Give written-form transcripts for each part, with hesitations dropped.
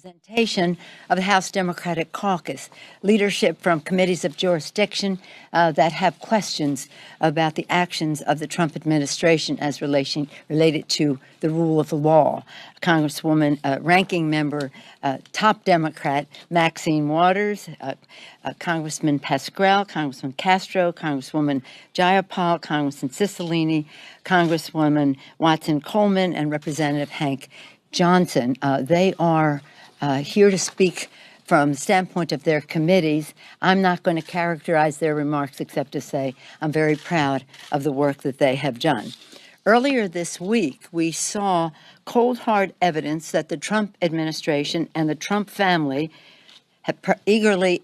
Representation of the House Democratic Caucus, leadership from committees of jurisdiction that have questions about the actions of the Trump administration as related to the rule of law. Congresswoman, ranking member, top Democrat Maxine Waters, Congressman Pascrell, Congressman Castro, Congresswoman Jayapal, Congressman Cicilline, Congresswoman Watson Coleman, and Representative Hank Johnson. They are here to speak from the standpoint of their committees. I'm not going to characterize their remarks except to say I'm very proud of the work that they have done. Earlier this week, we saw cold, hard evidence that the Trump administration and the Trump family have eagerly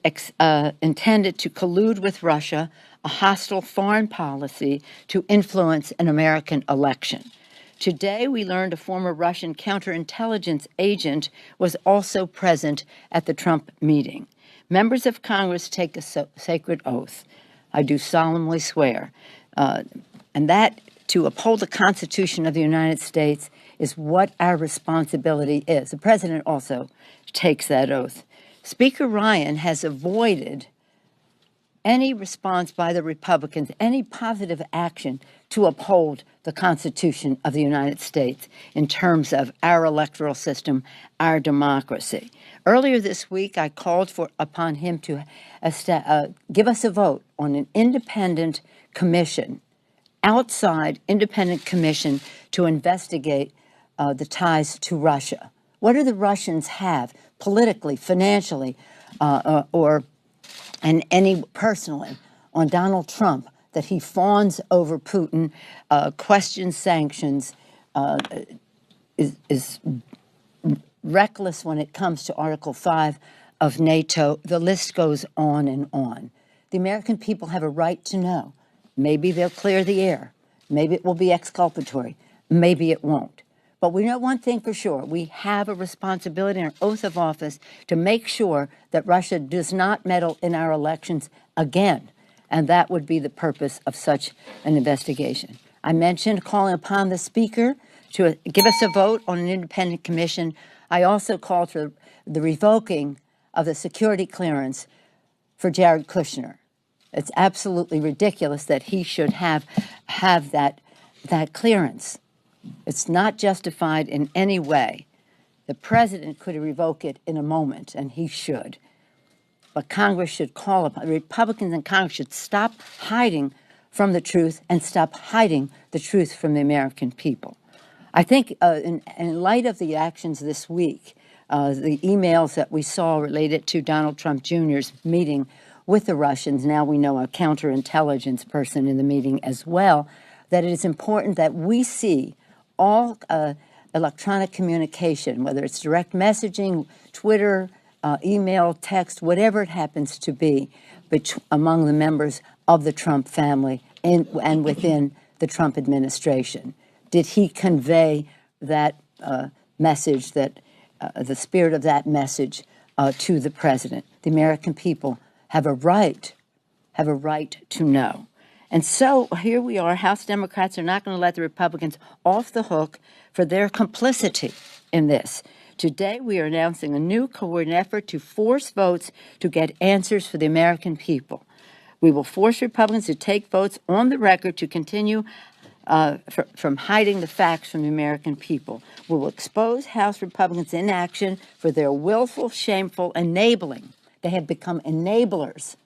intended to collude with Russia, a hostile foreign policy to influence an American election. Today, we learned a former Russian counterintelligence agent was also present at the Trump meeting. Members of Congress take a sacred oath. I do solemnly swear. And that to uphold the Constitution of the United States is what our responsibility is. The president also takes that oath. Speaker Ryan has avoided any response by the Republicans, any positive action to uphold the Constitution of the United States in terms of our electoral system, our democracy. Earlier this week, I called upon him to give us a vote on an independent commission, outside independent commission to investigate the ties to Russia. What do the Russians have politically, financially, and any personally on Donald Trump that he fawns over Putin, questions sanctions, is reckless when it comes to Article 5 of NATO. The list goes on and on. The American people have a right to know. Maybe they'll clear the air. Maybe it will be exculpatory. Maybe it won't. But we know one thing for sure. We have a responsibility and an oath of office to make sure that Russia does not meddle in our elections again. And that would be the purpose of such an investigation. I mentioned calling upon the Speaker to give us a vote on an independent commission. I also called for the revoking of the security clearance for Jared Kushner. It's absolutely ridiculous that he should have that clearance. It's not justified in any way. The president could revoke it in a moment, and he should. But Congress should call upon, Republicans in Congress should stop hiding from the truth and stop hiding the truth from the American people. I think in light of the actions this week, the emails that we saw related to Donald Trump Jr.'s meeting with the Russians, now we know a counterintelligence person in the meeting as well, that it is important that we see all electronic communication, whether it's direct messaging, Twitter, email, text, whatever it happens to be, among the members of the Trump family and within the Trump administration. Did he convey that message, that the spirit of that message to the president? The American people have a right to know. And so here we are. House Democrats are not going to let the Republicans off the hook for their complicity in this. Today, we are announcing a new coordinated effort to force votes to get answers for the American people. We will force Republicans to take votes on the record to continue from hiding the facts from the American people. We will expose House Republicans in action for their willful, shameful enabling. They have become enablers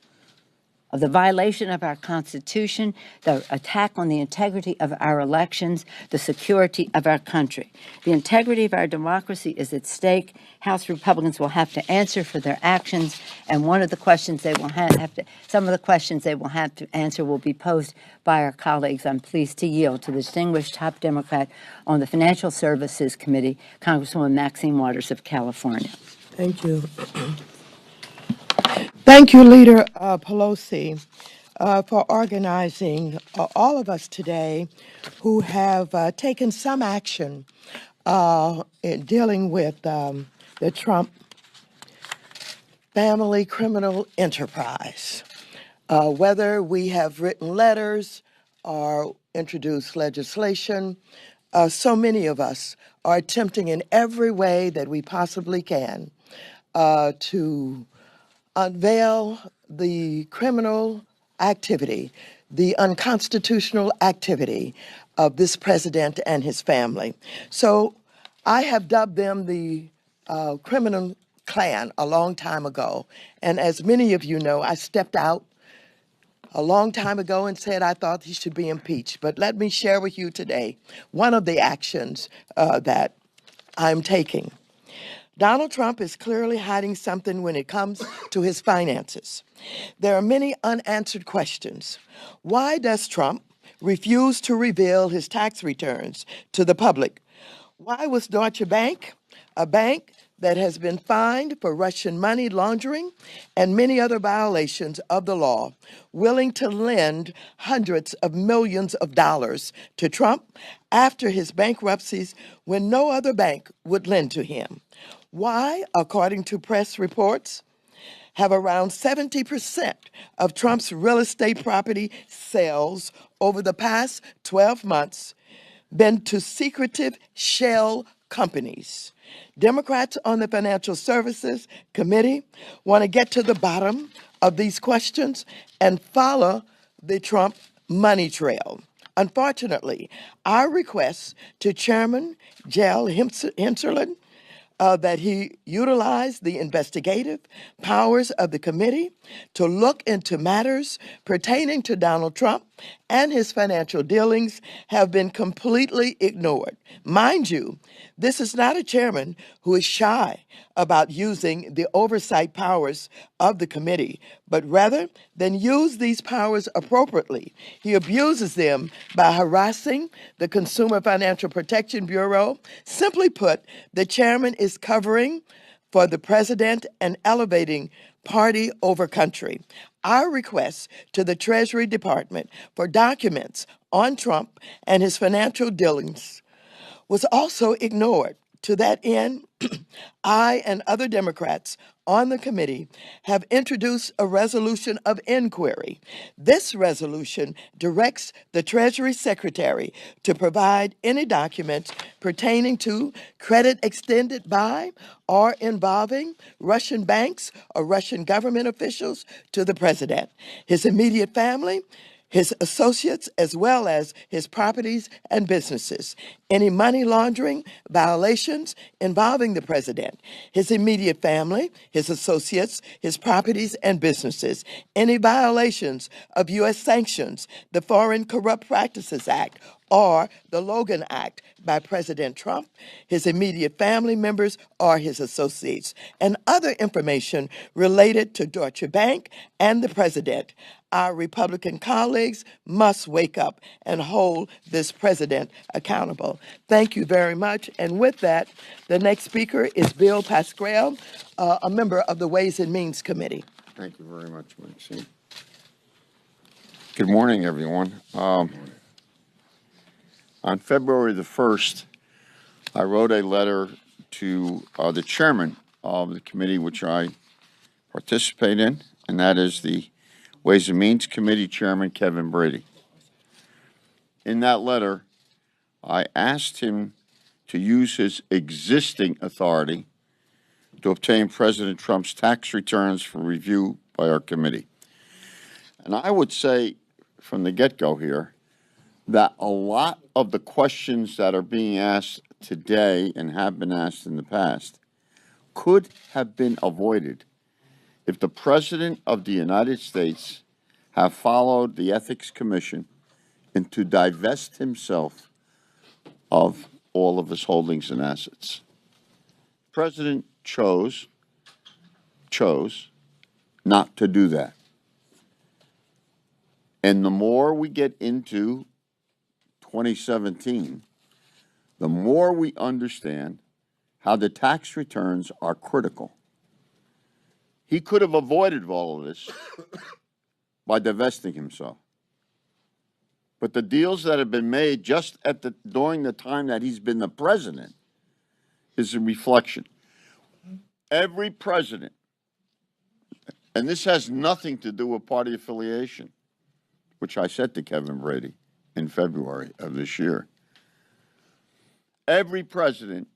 of the violation of our Constitution, the attack on the integrity of our elections, the security of our country. The integrity of our democracy is at stake. House Republicans will have to answer for their actions, and some of the questions they will have to answer will be posed by our colleagues. I'm pleased to yield to the distinguished top Democrat on the Financial Services Committee, Congresswoman Maxine Waters of California. Thank you. Thank you, Leader Pelosi, for organizing all of us today who have taken some action in dealing with the Trump family criminal enterprise. Whether we have written letters or introduced legislation, so many of us are attempting in every way that we possibly can to unveil the criminal activity, the unconstitutional activity of this president and his family. So I have dubbed them the criminal clan a long time ago. And as many of you know, I stepped out a long time ago and said I thought he should be impeached. But let me share with you today one of the actions that I'm taking. Donald Trump is clearly hiding something when it comes to his finances. There are many unanswered questions. Why does Trump refuse to reveal his tax returns to the public? Why was Deutsche Bank, a bank that has been fined for Russian money laundering and many other violations of the law, willing to lend hundreds of millions of dollars to Trump after his bankruptcies when no other bank would lend to him? Why, according to press reports, have around 70% of Trump's real estate property sales over the past 12 months been to secretive shell companies? Democrats on the Financial Services Committee want to get to the bottom of these questions and follow the Trump money trail. Unfortunately, our request to Chairman Jell Hinterland that he utilized the investigative powers of the committee to look into matters pertaining to Donald Trump and his financial dealings have been completely ignored. Mind you, this is not a chairman who is shy about using the oversight powers of the committee, but rather than use these powers appropriately, he abuses them by harassing the Consumer Financial Protection Bureau. Simply put, the chairman is covering for the president and elevating party over country. Our request to the Treasury Department for documents on Trump and his financial dealings was also ignored. To that end, I and other Democrats on the committee have introduced a resolution of inquiry. This resolution directs the Treasury Secretary to provide any documents pertaining to credit extended by or involving Russian banks or Russian government officials to the president, his immediate family, his associates, as well as his properties and businesses, any money laundering violations involving the president, his immediate family, his associates, his properties and businesses, any violations of U.S. sanctions, the Foreign Corrupt Practices Act, or the Logan Act by President Trump, his immediate family members, or his associates, and other information related to Deutsche Bank and the president. Our Republican colleagues must wake up and hold this president accountable. Thank you very much. And with that, the next speaker is Bill Pascrell, a member of the Ways and Means Committee. Thank you very much, Maxine. Good morning, everyone. On February the 1st, I wrote a letter to the chairman of the committee which I participate in, and that is the Ways and Means Committee Chairman Kevin Brady. In that letter, I asked him to use his existing authority to obtain President Trump's tax returns for review by our committee. And I would say from the get-go here that a lot of the questions that are being asked today and have been asked in the past could have been avoided if the President of the United States have followed the Ethics Commission and to divest himself of all of his holdings and assets. The President chose not to do that. And the more we get into 2017, the more we understand how the tax returns are critical. He could have avoided all of this by divesting himself. But the deals that have been made just during the time that he's been the president is a reflection. Every president, and this has nothing to do with party affiliation, which I said to Kevin Brady in February of this year. Every president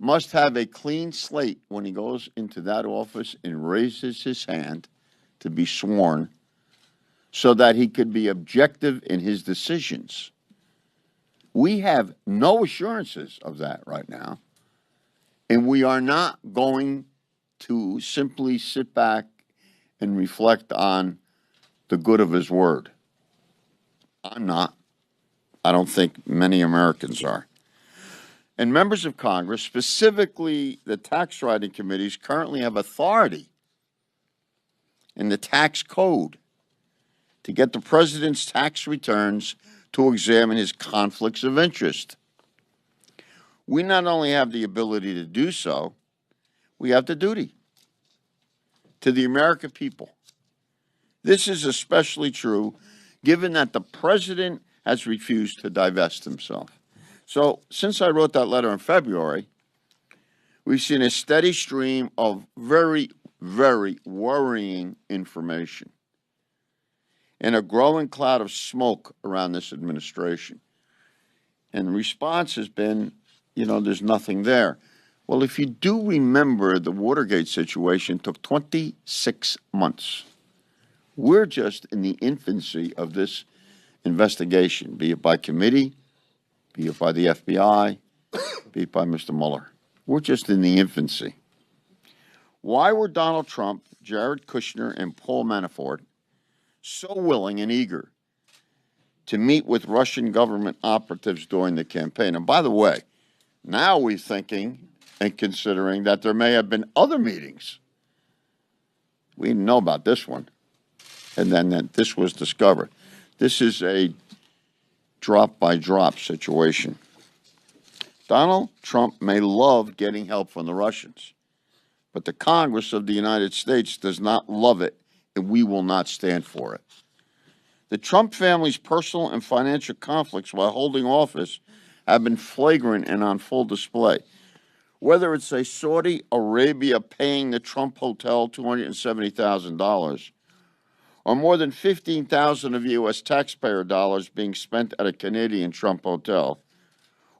must have a clean slate when he goes into that office and raises his hand to be sworn so that he could be objective in his decisions. We have no assurances of that right now, and we are not going to simply sit back and reflect on the good of his word. I'm not. I don't think many Americans are. And members of Congress, specifically the tax writing committees, currently have authority in the tax code to get the president's tax returns to examine his conflicts of interest. We not only have the ability to do so, we have the duty to the American people. This is especially true given that the president has refused to divest himself. So, since I wrote that letter in February, we've seen a steady stream of very, very worrying information and a growing cloud of smoke around this administration. And the response has been, there's nothing there. Well, if you do remember, the Watergate situation took 26 months. We're just in the infancy of this investigation, be it by committee, be it by the FBI, be it by Mr. Mueller. We're just in the infancy. Why were Donald Trump, Jared Kushner, and Paul Manafort so willing and eager to meet with Russian government operatives during the campaign? And by the way, now we're thinking and considering that there may have been other meetings. We didn't know about this one. And then that this was discovered. This is a drop-by-drop situation. Donald Trump may love getting help from the Russians, but the Congress of the United States does not love it, and we will not stand for it. The Trump family's personal and financial conflicts while holding office have been flagrant and on full display. Whether it's a Saudi Arabia paying the Trump hotel $270,000, or more than $15,000 of U.S. taxpayer dollars being spent at a Canadian Trump hotel,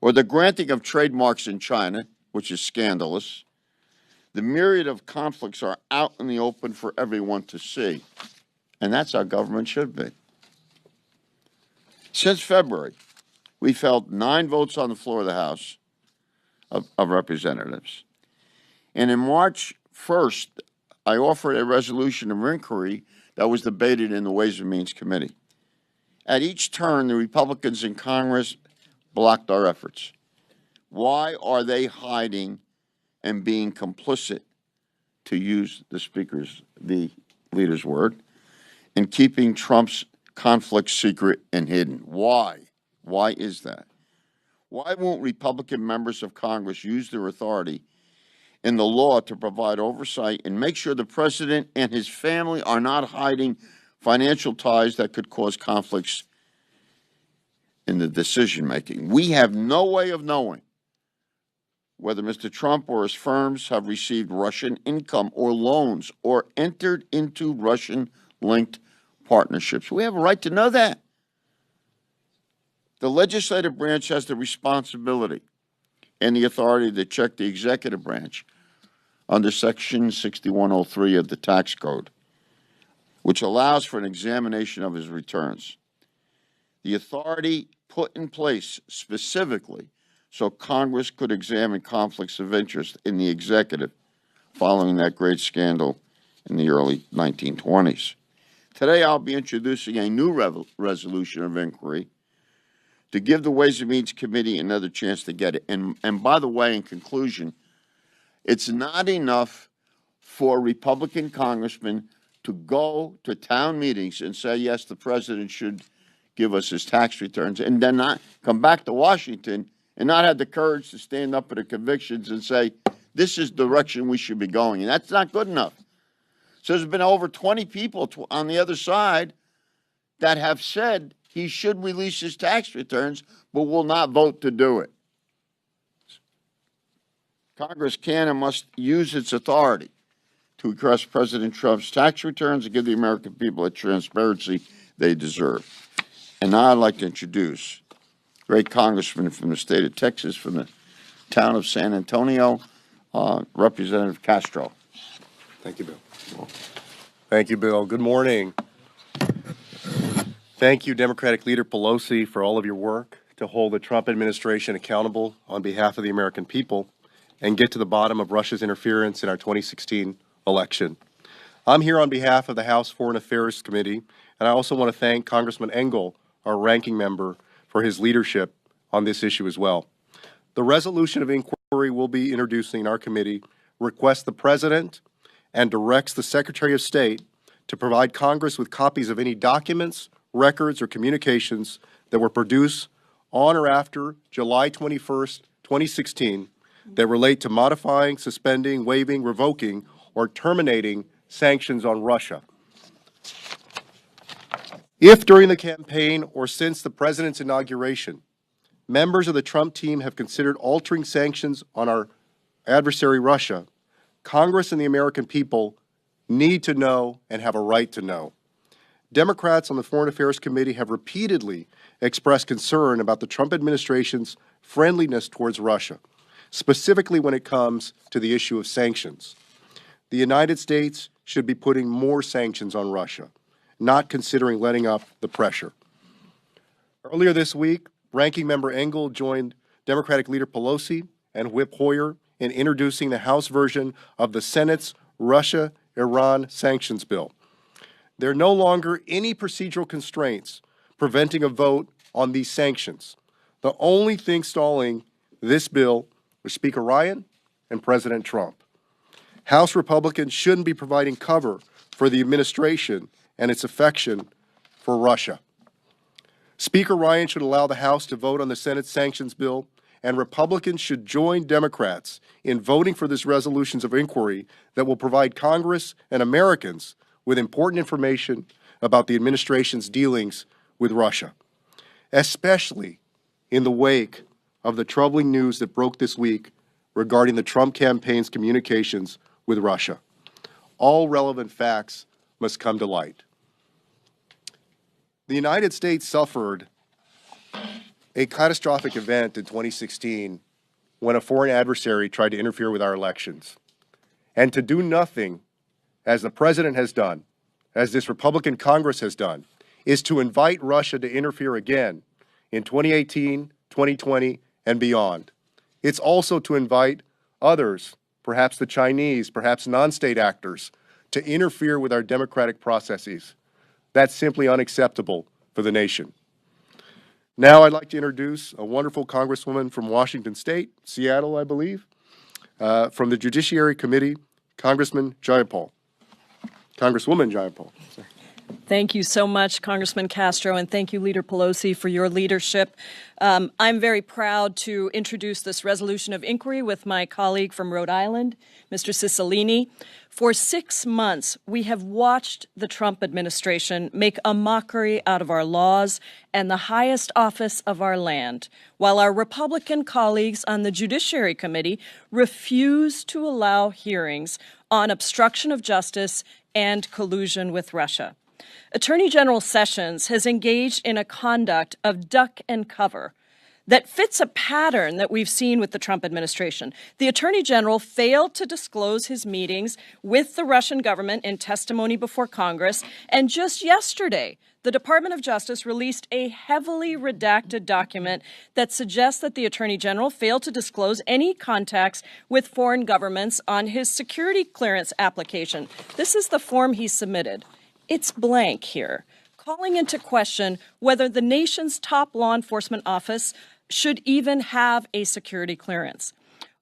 or the granting of trademarks in China, which is scandalous, the myriad of conflicts are out in the open for everyone to see. And that's how government should be. Since February, we've held 9 votes on the floor of the House of Representatives. And in March 1st, I offered a resolution of inquiry that was debated in the Ways and Means Committee. At each turn, the Republicans in Congress blocked our efforts. Why are they hiding and being complicit, to use the leader's word, in keeping Trump's conflict secret and hidden? Why? Why is that? Why won't Republican members of Congress use their authority in the law to provide oversight and make sure the president and his family are not hiding financial ties that could cause conflicts in the decision-making? We have no way of knowing whether Mr. Trump or his firms have received Russian income or loans or entered into Russian-linked partnerships. We have a right to know that. The legislative branch has the responsibility and the authority to check the executive branch under Section 6103 of the Tax Code, which allows for an examination of his returns. The authority put in place specifically so Congress could examine conflicts of interest in the executive following that great scandal in the early 1920s. Today, I'll be introducing a new resolution of inquiry to give the Ways and Means Committee another chance to get it. And by the way, in conclusion, it's not enough for Republican congressmen to go to town meetings and say, yes, the president should give us his tax returns, and then not come back to Washington and not have the courage to stand up for the convictions and say, this is the direction we should be going. And that's not good enough. So there's been over 20 people on the other side that have said he should release his tax returns, but will not vote to do it. Congress can and must use its authority to address President Trump's tax returns and give the American people the transparency they deserve. And now I'd like to introduce great congressman from the state of Texas, from the town of San Antonio, Representative Castro. Thank you, Bill. Thank you, Bill. Good morning. Thank you, Democratic Leader Pelosi, for all of your work to hold the Trump administration accountable on behalf of the American people and get to the bottom of Russia's interference in our 2016 election. I'm here on behalf of the House Foreign Affairs Committee, and I also want to thank Congressman Engel, our ranking member, for his leadership on this issue as well. The resolution of inquiry we'll be introducing in our committee requests the President and directs the Secretary of State to provide Congress with copies of any documents, records, or communications that were produced on or after July 21st, 2016 that relate to modifying, suspending, waiving, revoking, or terminating sanctions on Russia. If during the campaign or since the President's inauguration, members of the Trump team have considered altering sanctions on our adversary Russia, Congress and the American people need to know and have a right to know. Democrats on the Foreign Affairs Committee have repeatedly expressed concern about the Trump administration's friendliness towards Russia, specifically when it comes to the issue of sanctions. The United States should be putting more sanctions on Russia, not considering letting up the pressure. Earlier this week, Ranking Member Engel joined Democratic Leader Pelosi and Whip Hoyer in introducing the House version of the Senate's Russia-Iran sanctions bill. There are no longer any procedural constraints preventing a vote on these sanctions. The only thing stalling this bill is Speaker Ryan and President Trump. House Republicans shouldn't be providing cover for the administration and its affection for Russia. Speaker Ryan should allow the House to vote on the Senate sanctions bill, and Republicans should join Democrats in voting for this resolutions of inquiry that will provide Congress and Americans with important information about the administration's dealings with Russia, especially in the wake of the troubling news that broke this week regarding the Trump campaign's communications with Russia. All relevant facts must come to light. The United States suffered a catastrophic event in 2016 when a foreign adversary tried to interfere with our elections. And to do nothing, as the President has done, as this Republican Congress has done, is to invite Russia to interfere again in 2018, 2020, and beyond. It's also to invite others, perhaps the Chinese, perhaps non-state actors, to interfere with our democratic processes. That's simply unacceptable for the nation. Now I'd like to introduce a wonderful Congresswoman from Washington State, Seattle, I believe, from the Judiciary Committee, Congresswoman Jayapal. Thank you so much, Congressman Castro, and thank you, Leader Pelosi, for your leadership. I'm very proud to introduce this resolution of inquiry with my colleague from Rhode Island, Mr. Cicilline. For 6 months, we have watched the Trump administration make a mockery out of our laws and the highest office of our land, while our Republican colleagues on the Judiciary Committee refuse to allow hearings on obstruction of justice and collusion with Russia. Attorney General Sessions has engaged in a conduct of duck and cover that fits a pattern that we've seen with the Trump administration. The Attorney General failed to disclose his meetings with the Russian government in testimony before Congress, and just yesterday, the Department of Justice released a heavily redacted document that suggests that the Attorney General failed to disclose any contacts with foreign governments on his security clearance application. This is the form he submitted. It's blank here, calling into question whether the nation's top law enforcement office should even have a security clearance.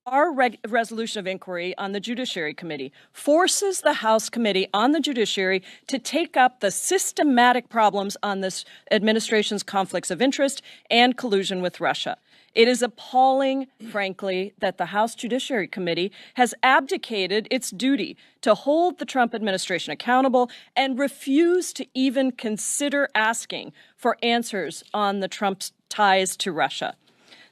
Our resolution of inquiry on the Judiciary Committee forces the House Committee on the Judiciary to take up the systematic problems on this administration's conflicts of interest and collusion with Russia. It is appalling, frankly, that the House Judiciary Committee has abdicated its duty to hold the Trump administration accountable and refused to even consider asking for answers on the Trump's ties to Russia.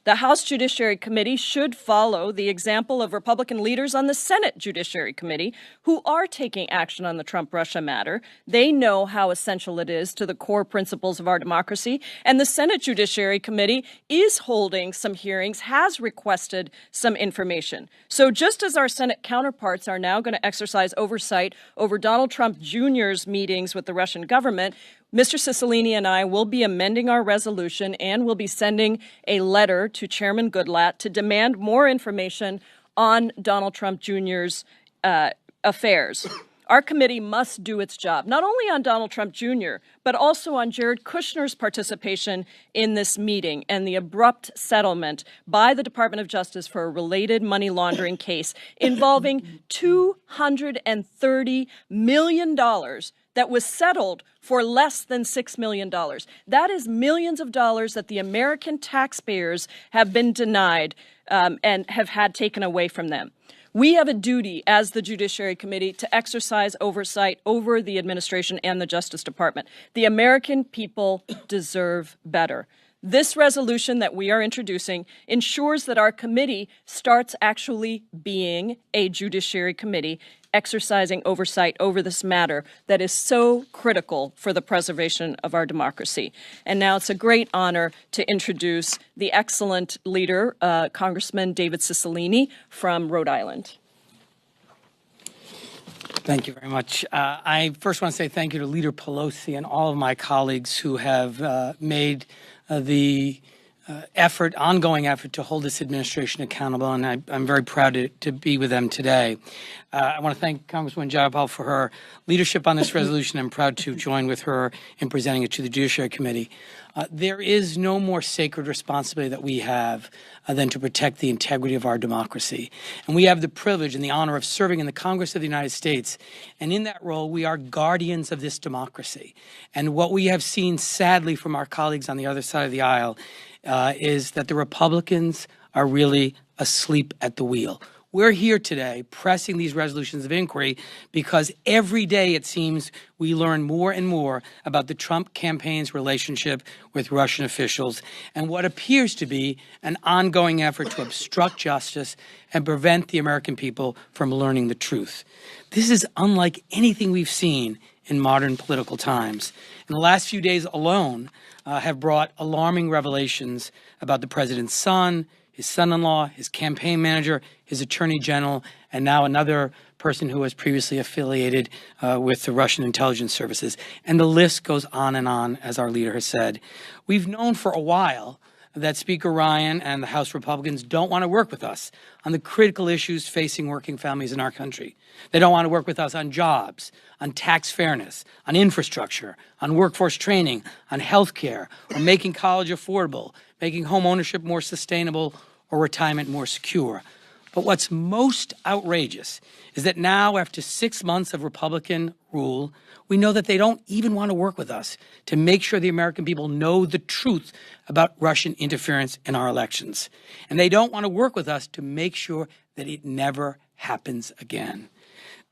The House Judiciary Committee should follow the example of Republican leaders on the Senate Judiciary Committee who are taking action on the Trump-Russia matter. They know how essential it is to the core principles of our democracy, and the Senate Judiciary Committee is holding some hearings, has requested some information. So just as our Senate counterparts are now going to exercise oversight over Donald Trump Jr.'s meetings with the Russian government, Mr. Cicilline and I will be amending our resolution and will be sending a letter to Chairman Goodlatte to demand more information on Donald Trump Jr.'s affairs. Our committee must do its job, not only on Donald Trump Jr., but also on Jared Kushner's participation in this meeting and the abrupt settlement by the Department of Justice for a related money laundering case involving $230 million that was settled for less than $6 million. That is millions of dollars that the American taxpayers have been denied and have had taken away from them. We have a duty as the Judiciary Committee to exercise oversight over the administration and the Justice Department. The American people deserve better. This resolution that we are introducing ensures that our committee starts actually being a Judiciary Committee, exercising oversight over this matter that is so critical for the preservation of our democracy. And now it's a great honor to introduce the excellent leader, Congressman David Cicilline from Rhode Island. Thank you very much. I first want to say thank you to Leader Pelosi and all of my colleagues who have made the ongoing effort to hold this administration accountable, and I'm very proud to be with them today. I want to thank Congresswoman Jayapal for her leadership on this resolution. I'm proud to join with her in presenting it to the Judiciary Committee. There is no more sacred responsibility that we have than to protect the integrity of our democracy. And we have the privilege and the honor of serving in the Congress of the United States. And in that role, we are guardians of this democracy. And what we have seen, sadly, from our colleagues on the other side of the aisle is that the Republicans are really asleep at the wheel. We're here today pressing these resolutions of inquiry because every day it seems we learn more and more about the Trump campaign's relationship with Russian officials and what appears to be an ongoing effort to obstruct justice and prevent the American people from learning the truth. This is unlike anything we've seen in modern political times. In the last few days alone have brought alarming revelations about the president's son, his son-in-law, his campaign manager, his attorney general, and now another person who was previously affiliated with the Russian intelligence services. And the list goes on, as our leader has said. We've known for a while that Speaker Ryan and the House Republicans don't want to work with us on the critical issues facing working families in our country. They don't want to work with us on jobs, on tax fairness, on infrastructure, on workforce training, on health care, or making college affordable, making home ownership more sustainable, or retirement more secure. But what's most outrageous is that now, after 6 months of Republican rule, we know that they don't even want to work with us to make sure the American people know the truth about Russian interference in our elections. And they don't want to work with us to make sure that it never happens again.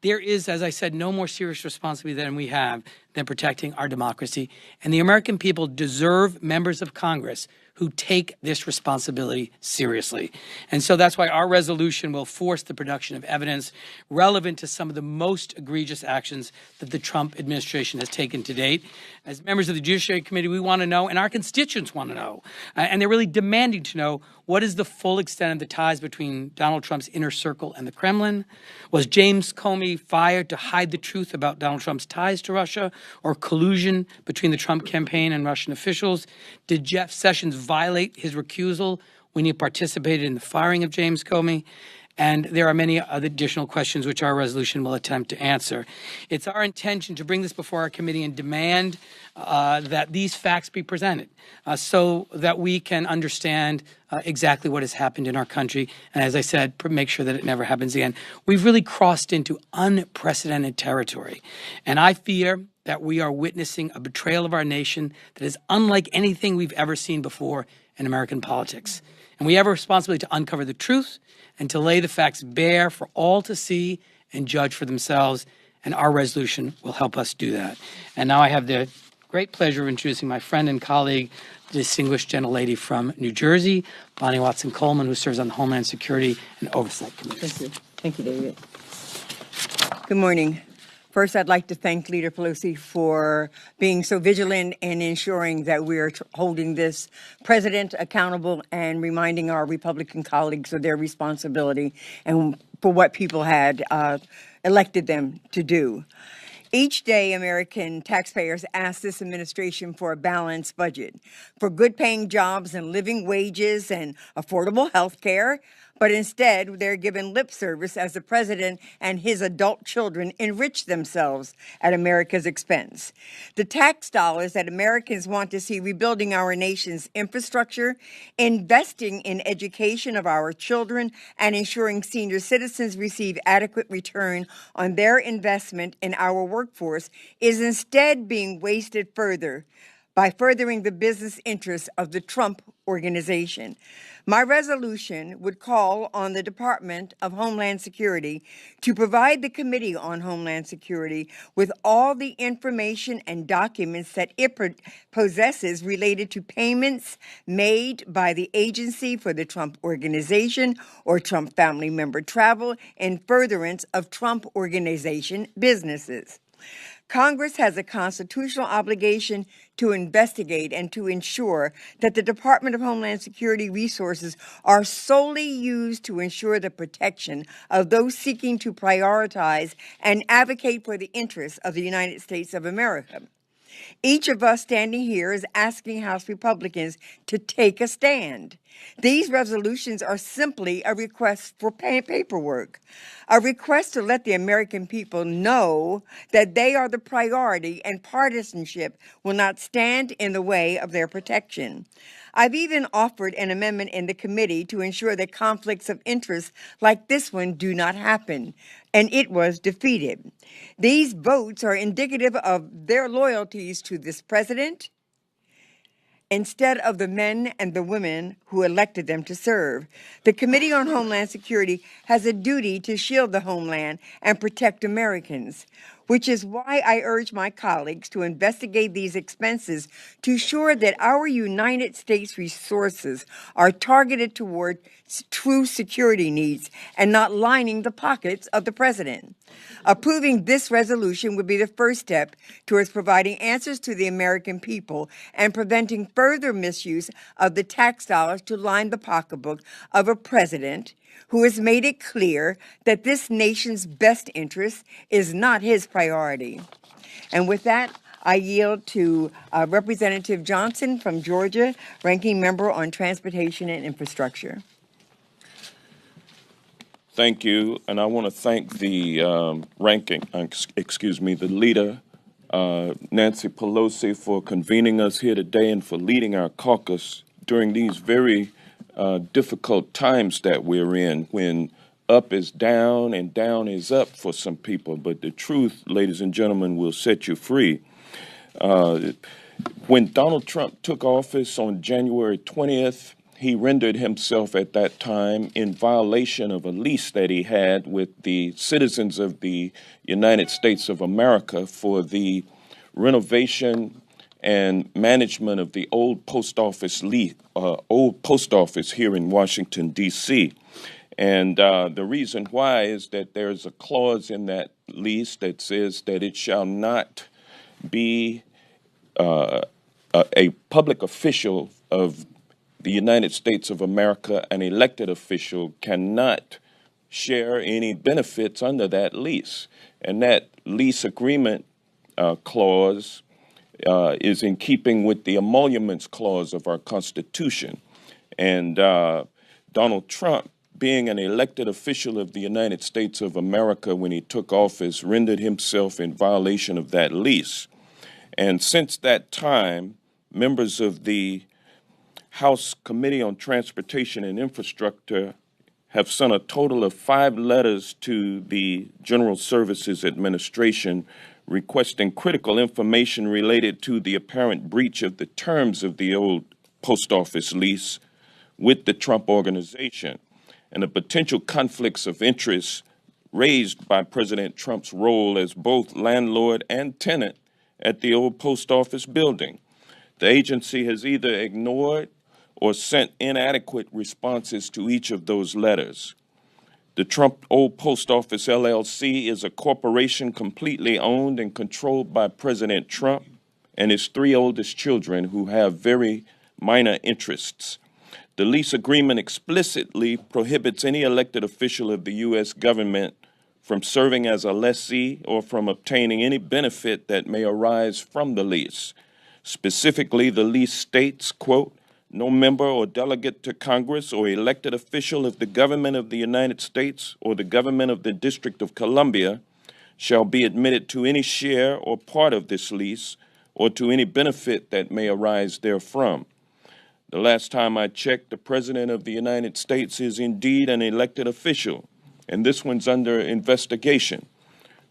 There is, as I said, no more serious responsibility than we have than protecting our democracy. And the American people deserve members of Congress who take this responsibility seriously. And so that's why our resolution will force the production of evidence relevant to some of the most egregious actions that the Trump administration has taken to date. As members of the Judiciary Committee, we want to know, and our constituents want to know, and they're really demanding to know, what is the full extent of the ties between Donald Trump's inner circle and the Kremlin? Was James Comey fired to hide the truth about Donald Trump's ties to Russia or collusion between the Trump campaign and Russian officials? Did Jeff Sessions violate his recusal when he participated in the firing of James Comey? And there are many other additional questions which our resolution will attempt to answer. It's our intention to bring this before our committee and demand that these facts be presented so that we can understand exactly what has happened in our country. And as I said, make sure that it never happens again. We've really crossed into unprecedented territory. And I fear that we are witnessing a betrayal of our nation that is unlike anything we've ever seen before in American politics. And we have a responsibility to uncover the truth and to lay the facts bare for all to see and judge for themselves. And our resolution will help us do that. And now I have the great pleasure of introducing my friend and colleague, the distinguished gentlelady from New Jersey, Bonnie Watson-Coleman, who serves on the Homeland Security and Oversight Committee. Thank you. Thank you, David. Good morning. First, I'd like to thank Leader Pelosi for being so vigilant in ensuring that we are holding this president accountable and reminding our Republican colleagues of their responsibility and for what people had elected them to do. Each day, American taxpayers ask this administration for a balanced budget, for good-paying jobs and living wages and affordable health care, but instead they're given lip service as the president and his adult children enrich themselves at America's expense. The tax dollars that Americans want to see rebuilding our nation's infrastructure, investing in education of our children, and ensuring senior citizens receive adequate return on their investment in our workforce is instead being wasted further by furthering the business interests of the Trump organization. My resolution would call on the Department of Homeland Security to provide the Committee on Homeland Security with all the information and documents that it possesses related to payments made by the agency for the Trump organization or Trump family member travel in furtherance of Trump organization businesses. Congress has a constitutional obligation to investigate and to ensure that the Department of Homeland Security resources are solely used to ensure the protection of those seeking to prioritize and advocate for the interests of the United States of America. Each of us standing here is asking House Republicans to take a stand. These resolutions are simply a request for paperwork, a request to let the American people know that they are the priority and partisanship will not stand in the way of their protection. I've even offered an amendment in the committee to ensure that conflicts of interest like this one do not happen, and it was defeated. These votes are indicative of their loyalties to this president instead of the men and the women who elected them to serve. The Committee on Homeland Security has a duty to shield the homeland and protect Americans, which is why I urge my colleagues to investigate these expenses to ensure that our United States resources are targeted toward true security needs and not lining the pockets of the president. Approving this resolution would be the first step towards providing answers to the American people and preventing further misuse of the tax dollars to line the pocketbook of a president who has made it clear that this nation's best interest is not his priority. And with that, I yield to Representative Johnson from Georgia, Ranking Member on Transportation and Infrastructure. Thank you, and I want to thank the the leader, Nancy Pelosi, for convening us here today and for leading our caucus during these very difficult times that we're in, when up is down and down is up for some people. But the truth, ladies and gentlemen, will set you free. When Donald Trump took office on January 20th, he rendered himself at that time in violation of a lease that he had with the citizens of the United States of America for the renovation and management of the old post office here in Washington, D.C. And the reason why is that there's a clause in that lease that says that it shall not be a public official of the United States of America, an elected official, cannot share any benefits under that lease. And that lease agreement clause is in keeping with the emoluments clause of our Constitution. And Donald Trump, being an elected official of the United States of America when he took office, rendered himself in violation of that lease. And since that time, members of the House Committee on Transportation and Infrastructure have sent a total of 5 letters to the General Services Administration requesting critical information related to the apparent breach of the terms of the old post office lease with the Trump organization and the potential conflicts of interest raised by President Trump's role as both landlord and tenant at the old post office building. The agency has either ignored or sent inadequate responses to each of those letters. The Trump Old Post Office LLC is a corporation completely owned and controlled by President Trump and his three oldest children who have very minor interests. The lease agreement explicitly prohibits any elected official of the U.S. government from serving as a lessee or from obtaining any benefit that may arise from the lease. Specifically, the lease states, quote, "No member or delegate to Congress or elected official of the government of the United States or the government of the District of Columbia shall be admitted to any share or part of this lease or to any benefit that may arise therefrom." The last time I checked, the President of the United States is indeed an elected official, and this one's under investigation.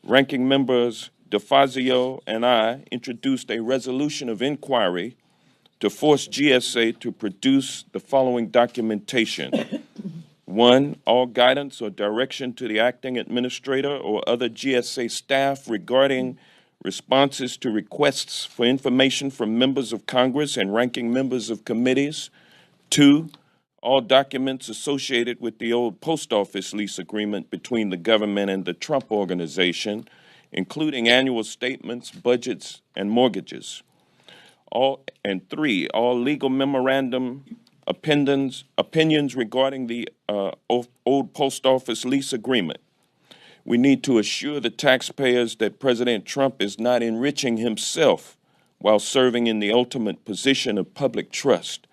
Ranking members DeFazio and I introduced a resolution of inquiry to force GSA to produce the following documentation. One, all guidance or direction to the acting administrator or other GSA staff regarding responses to requests for information from members of Congress and ranking members of committees. Two, all documents associated with the old post office lease agreement between the government and the Trump Organization, including annual statements, budgets, and mortgages. And three, all legal memorandum opinions regarding the old post office lease agreement. We need to assure the taxpayers that President Trump is not enriching himself while serving in the ultimate position of public trust.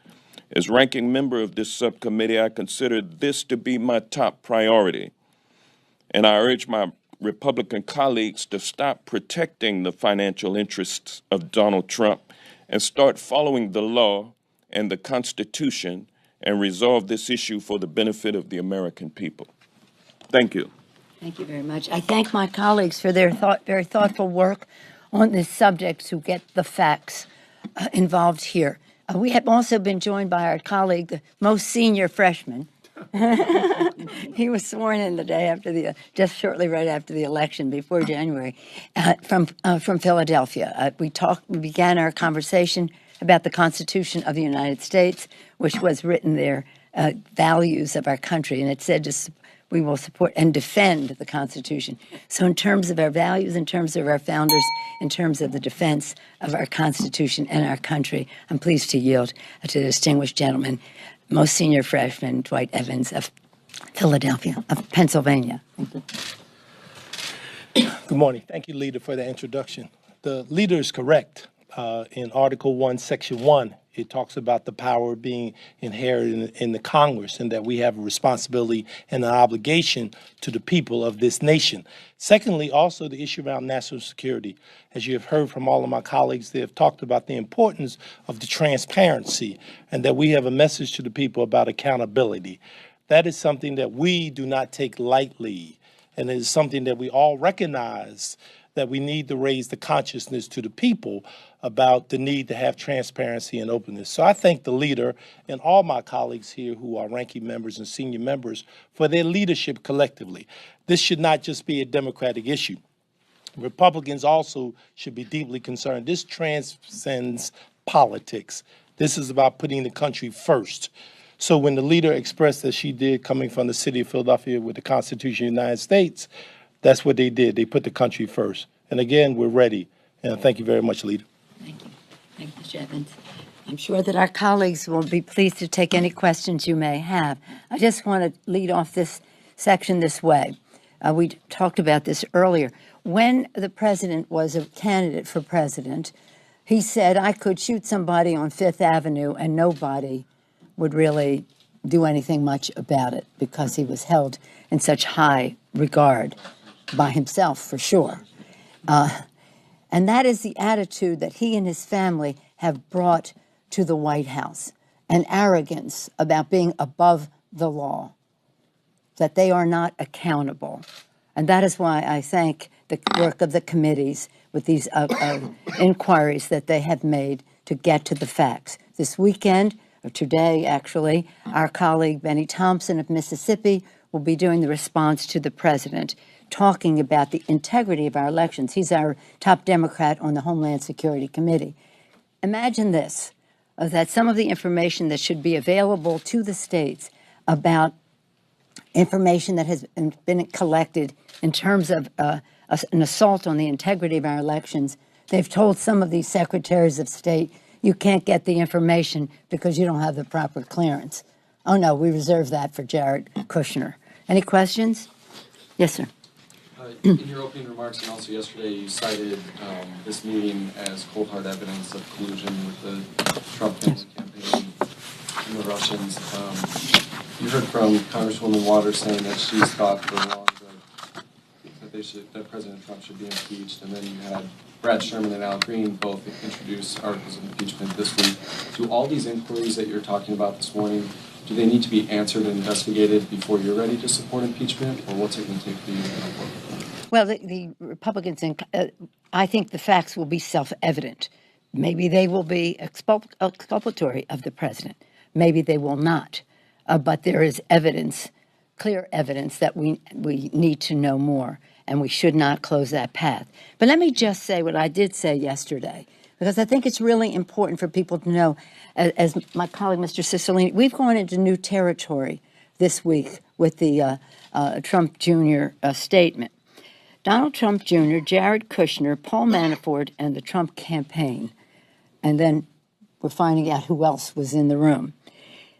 As ranking member of this subcommittee, I consider this to be my top priority. And I urge my Republican colleagues to stop protecting the financial interests of Donald Trump and start following the law and the Constitution and resolve this issue for the benefit of the American people. Thank you. Thank you very much. I thank my colleagues for their very thoughtful work on this subject to get the facts involved here. We have also been joined by our colleague, the most senior freshman. He was sworn in the day after just shortly right after the election, before January, from Philadelphia. We began our conversation about the Constitution of the United States, which was written there, values of our country, and it said we will support and defend the Constitution. So in terms of our values, in terms of our founders, in terms of the defense of our Constitution and our country, I'm pleased to yield to the distinguished gentleman, most senior freshman Dwight Evans of Philadelphia, of Pennsylvania. Thank you. Good morning. Thank you, Leader, for the introduction. The leader is correct. In Article 1, Section 1, it talks about the power being inherited in the Congress and that we have a responsibility and an obligation to the people of this nation. Secondly, also the issue around national security. As you have heard from all of my colleagues, they have talked about the importance of the transparency and that we have a message to the people about accountability. That is something that we do not take lightly, and it is something that we all recognize that we need to raise the consciousness to the people about the need to have transparency and openness. So I thank the leader and all my colleagues here who are ranking members and senior members for their leadership collectively. This should not just be a Democratic issue. Republicans also should be deeply concerned. This transcends politics. This is about putting the country first. So when the leader expressed that she did, coming from the city of Philadelphia with the Constitution of the United States, that's what they did. They put the country first. And again, we're ready. And thank you very much, Leader. Thank you. Thank you, Mr. Evans. I'm sure that our colleagues will be pleased to take any questions you may have. I just want to lead off this section this way. We talked about this earlier. When the president was a candidate for president, he said, I could shoot somebody on Fifth Avenue and nobody would really do anything much about it because he was held in such high regard by himself, for sure. And that is the attitude that he and his family have brought to the White House, an arrogance about being above the law, that they are not accountable. And that is why I thank the work of the committees with these inquiries that they have made to get to the facts. This weekend, or today actually, our colleague Benny Thompson of Mississippi will be doing the response to the president, talking about the integrity of our elections. He's our top Democrat on the Homeland Security Committee. imagine this, that some of the information that should be available to the states about information that has been collected in terms of an assault on the integrity of our elections, they've told some of these secretaries of state, you can't get the information because you don't have the proper clearance. Oh no, we reserve that for Jared Kushner. Any questions? Yes, sir. In your opening remarks and also yesterday, you cited this meeting as cold hard evidence of collusion with the Trump family campaign and the Russians. You heard from Congresswoman Waters saying that she's thought for long that President Trump should be impeached, and then you had Brad Sherman and Al Green both introduce articles of impeachment this week. Do all these inquiries that you're talking about this morning, do they need to be answered and investigated before you're ready to support impeachment, or what's it going to take for you to vote? Well, the Republicans, I think the facts will be self-evident. Maybe they will be exculpatory of the president. Maybe they will not. But there is evidence, clear evidence, that we need to know more, and we should not close that path. But let me just say what I did say yesterday, because I think it's really important for people to know, as my colleague, Mr. Cicilline, we've gone into new territory this week with the Trump Jr. Statement. Donald Trump Jr., Jared Kushner, Paul Manafort, and the Trump campaign. And then we're finding out who else was in the room.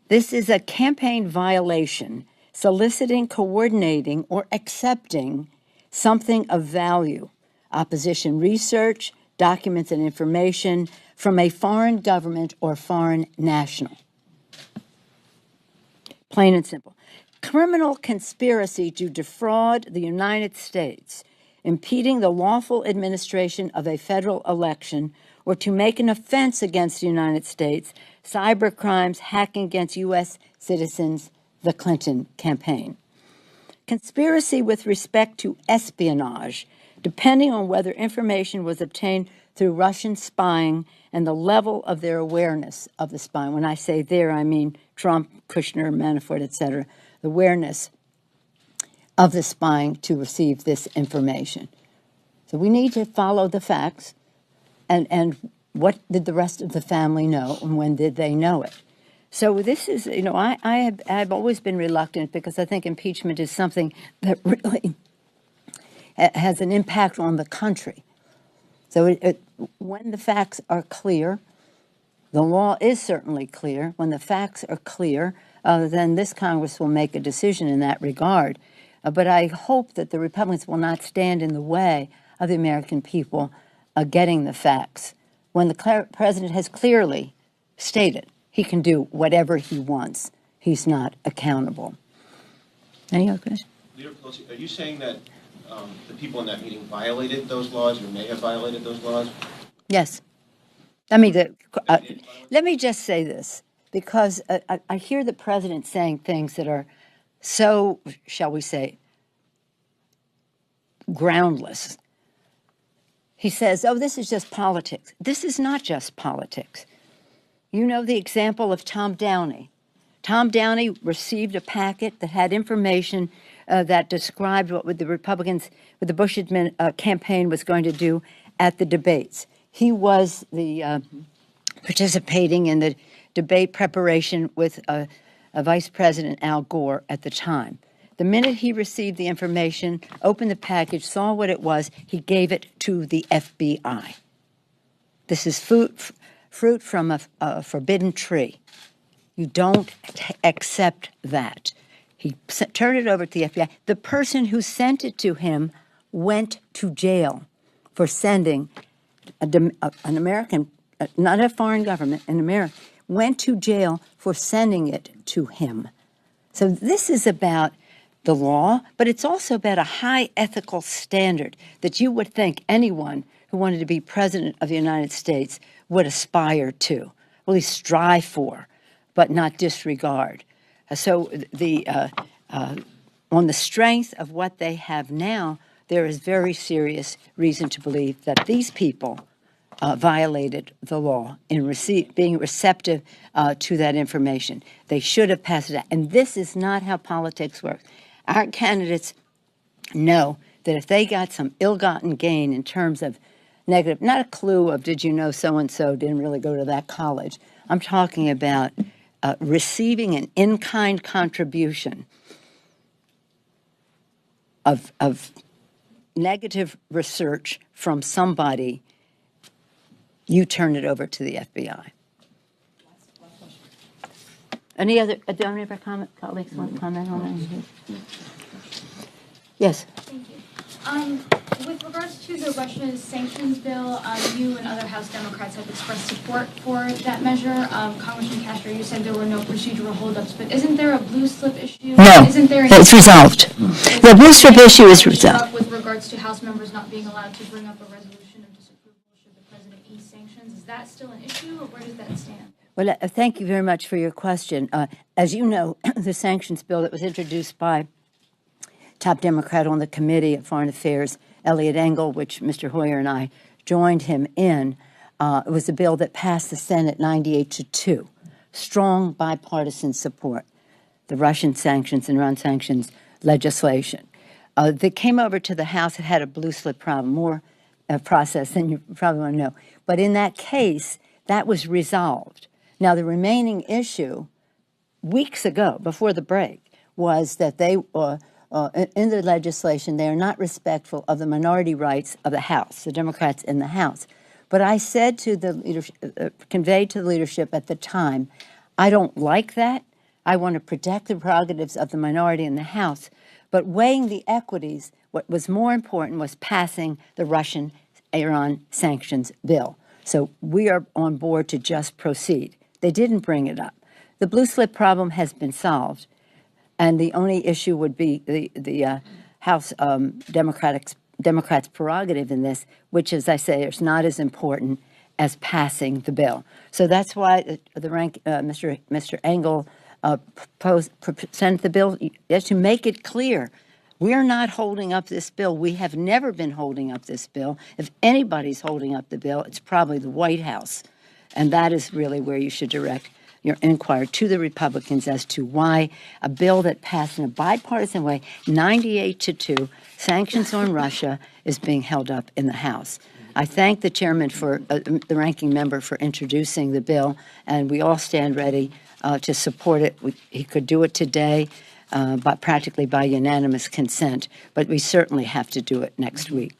This is a campaign violation, soliciting, coordinating, or accepting something of value, opposition research, documents and information from a foreign government or foreign national. Plain and simple. Criminal conspiracy to defraud the United States, impeding the lawful administration of a federal election, or to make an offense against the United States, cyber crimes, hacking against U.S. citizens, the Clinton campaign. Conspiracy with respect to espionage, depending on whether information was obtained through Russian spying and the level of their awareness of the spying. When I say there, I mean Trump, Kushner, Manafort, etc., the awareness of the spying to receive this information. So we need to follow the facts, and what did the rest of the family know, and when did they know it? So this is, I've always been reluctant, because I think impeachment is something that really has an impact on the country. So when the facts are clear, the law is certainly clear. When the facts are clear, then this Congress will make a decision in that regard. But I hope that the Republicans will not stand in the way of the American people getting the facts. When the president has clearly stated he can do whatever he wants, he's not accountable. Any other questions? Leader Pelosi, are you saying that the people in that meeting violated those laws, or may have violated those laws? Yes. Let me just say this, because I hear the president saying things that are so, shall we say, groundless. He says, oh, this is just politics. This is not just politics. You know the example of Tom Downey. Tom Downey received a packet that had information that described what the Republicans, what the Bush campaign was going to do at the debates. He was the participating in the debate preparation with Vice President Al Gore at the time. The minute he received the information, opened the package, saw what it was, he gave it to the FBI. This is fruit from a forbidden tree. You don't accept that. He turned it over to the FBI. The person who sent it to him went to jail for sending an American, not a foreign government, an American, went to jail for sending it to him. So this is about the law, but it's also about a high ethical standard that you would think anyone who wanted to be president of the United States would aspire to, really strive for, but not disregard. So on the strength of what they have now, there is very serious reason to believe that these people violated the law in being receptive to that information. They should have passed it out. And this is not how politics works. Our candidates know that if they got some ill-gotten gain in terms of negative, not a clue of did you know so-and-so didn't really go to that college. I'm talking about receiving an in-kind contribution of negative research from somebody, you turn it over to the FBI. Any other, do any of our colleagues want to comment on that? Yes. Thank you. With regards to the Russia sanctions bill, you and other House Democrats have expressed support for that measure. Congressman Castro, you said there were no procedural holdups, but isn't there a blue slip issue? No, Isn't there it's resolved. The blue slip issue is resolved. With regards to House members not being allowed to bring up a resolution of disapproval should the president ease sanctions, is that still an issue, or where does that stand? Well, thank you very much for your question. As you know, the sanctions bill that was introduced by top Democrat on the Committee of Foreign Affairs, Eliot Engel, which Mr. Hoyer and I joined him in, it was a bill that passed the Senate 98-2. Strong bipartisan support, the Russian sanctions and Iran sanctions legislation. That came over to the House. It had a blue slip problem, more process than you probably want to know. But in that case, that was resolved. Now, the remaining issue, weeks ago, before the break, was that they in the legislation, they are not respectful of the minority rights of the House, the Democrats in the House. But I said to the leadership, conveyed to the leadership at the time, I don't like that. I want to protect the prerogatives of the minority in the House. But weighing the equities, what was more important was passing the Russian-Iran sanctions bill. So we are on board to just proceed. They didn't bring it up. The blue slip problem has been solved. And the only issue would be the House Democrats' prerogative in this, which, as I say, is not as important as passing the bill. So that's why Mr. Engel sent the bill to make it clear. We're not holding up this bill. We have never been holding up this bill. If anybody's holding up the bill, it's probably the White House. And that is really where you should direct your inquiry to the Republicans as to why a bill that passed in a bipartisan way, 98-2, sanctions on Russia, is being held up in the House. I thank the chairman for the ranking member for introducing the bill, and we all stand ready to support it. He could do it today, but practically by unanimous consent, but we certainly have to do it next week.